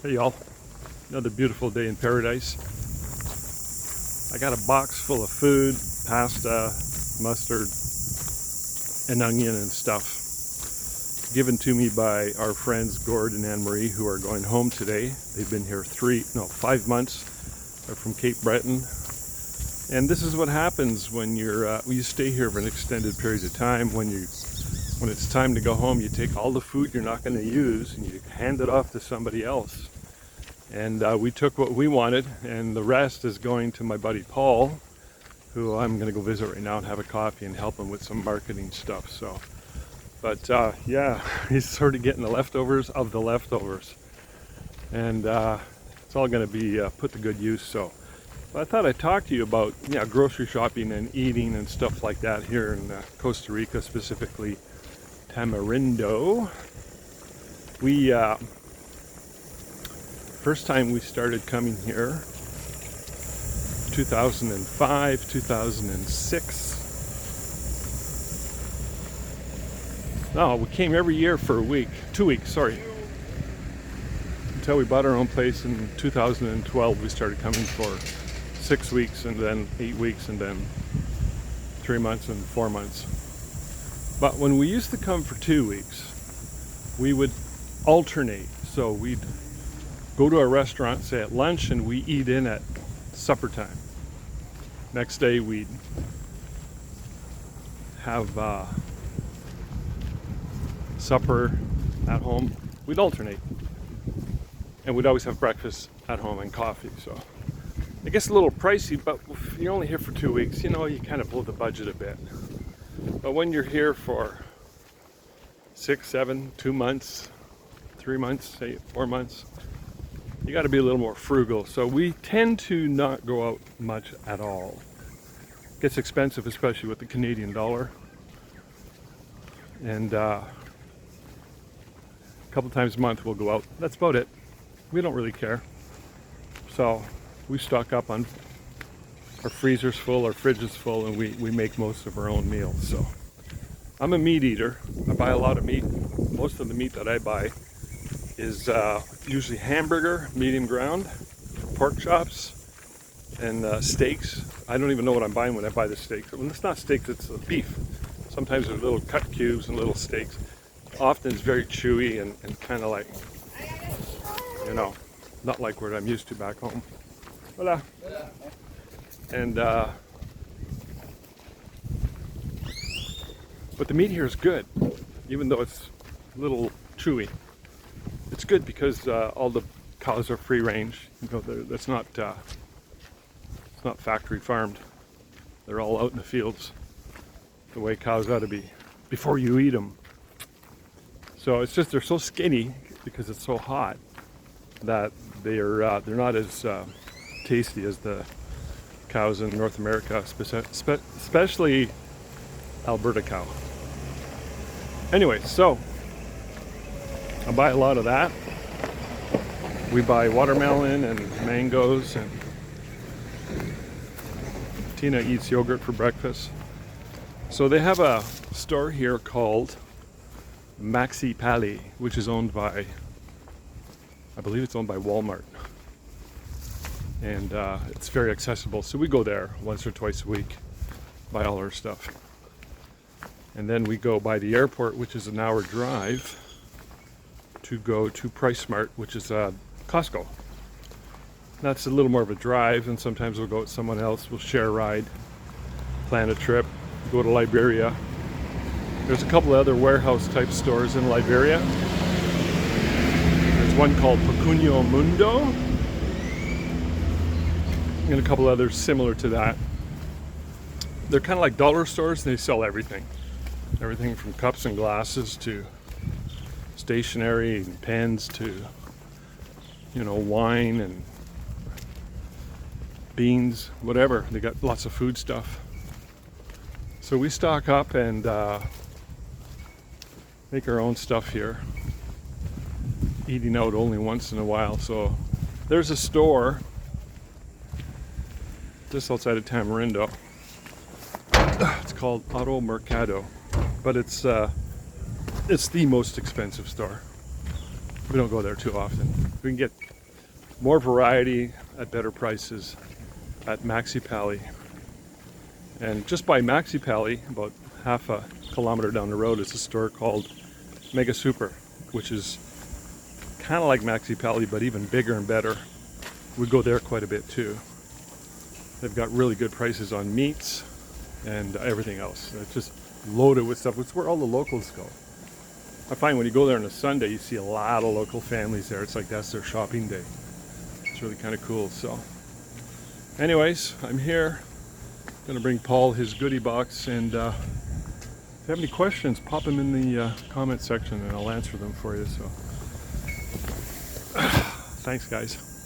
Hey y'all, another beautiful day in paradise. I got a box full of food, pasta, mustard, and onion and stuff given to me by our friends Gord and Anne-Marie, who are going home today. They've been here 5 months. They're from Cape Breton. And this is what happens when you stay here for an extended period of time. When it's time to go home, you take all the food you're not going to use and you hand it off to somebody else. And we took what we wanted, and the rest is going to my buddy Paul, who I'm going to go visit right now and have a coffee and help him with some marketing stuff. So, but yeah, he's sort of getting the leftovers of the leftovers, and it's all going to be put to good use. So, but I thought I'd talk to you about grocery shopping and eating and stuff like that here in Costa Rica, specifically Tamarindo. We first time we started coming here, 2005, 2006. No, we came every year for 2 weeks, sorry. Until we bought our own place in 2012, we started coming for 6 weeks and then 8 weeks and then 3 months and 4 months. But when we used to come for 2 weeks, we would alternate. So we'd go to a restaurant, say at lunch, and we eat in at supper time. Next day we'd have supper at home. We'd alternate. And we'd always have breakfast at home and coffee. So it gets a little pricey, but if you're only here for 2 weeks, you kind of blow the budget a bit. But when you're here for 6, 7, 2 months, 3 months, say 4 months, you got to be a little more frugal. So we tend to not go out much at all. It gets expensive, especially with the Canadian dollar. And a couple times a month we'll go out. That's about it. We don't really care. So we stock up on our freezer's full, our fridge is full, and we make most of our own meals. So I'm a meat eater. I buy a lot of meat. Most of the meat that I buy is usually hamburger, medium ground, pork chops, and steaks. I don't even know what I'm buying when I buy the steaks. When it's not steaks, it's beef. Sometimes they're little cut cubes and little steaks. Often it's very chewy and kind of like, not like what I'm used to back home. Hola. And but the meat here is good, even though it's a little chewy. It's good because all the cows are free range. That's not it's not factory farmed. They're all out in the fields, the way cows ought to be before you eat them. So it's just they're so skinny because it's so hot that they're not as tasty as the cows in North America, especially Alberta cow. Anyway, so I buy a lot of that. We buy watermelon and mangoes, and Tina eats yogurt for breakfast. So they have a store here called Maxi Pali, which is owned by, I believe it's owned by Walmart. And it's very accessible. So we go there once or twice a week, buy all our stuff. And then we go by the airport, which is an hour drive, to go to Price Smart, which is Costco. That's a little more of a drive, and sometimes we'll go with someone else. We'll share a ride, plan a trip, go to Liberia. There's a couple of other warehouse type stores in Liberia. There's one called Pequeno Mundo, and a couple others similar to that. They're kind of like dollar stores, and they sell everything. Everything from cups and glasses to stationery and pens to wine and beans, whatever. They got lots of food stuff. So we stock up and make our own stuff here, eating out only once in a while. So there's a store just outside of Tamarindo. It's called Auto Mercado, but it's the most expensive store. We don't go there too often. We can get more variety at better prices at Maxi Pally. And just by Maxi Pally, about half a kilometer down the road, is a store called Mega Super, which is kind of like Maxi Pally, but even bigger and better. We go there quite a bit too. They've got really good prices on meats and everything else. It's just loaded with stuff. It's where all the locals go. I find when you go there on a Sunday, you see a lot of local families there. It's like that's their shopping day. It's really kind of cool. So anyways, I'm here. Gonna bring Paul his goodie box, and if you have any questions, pop them in the comment section and I'll answer them for you. So thanks guys.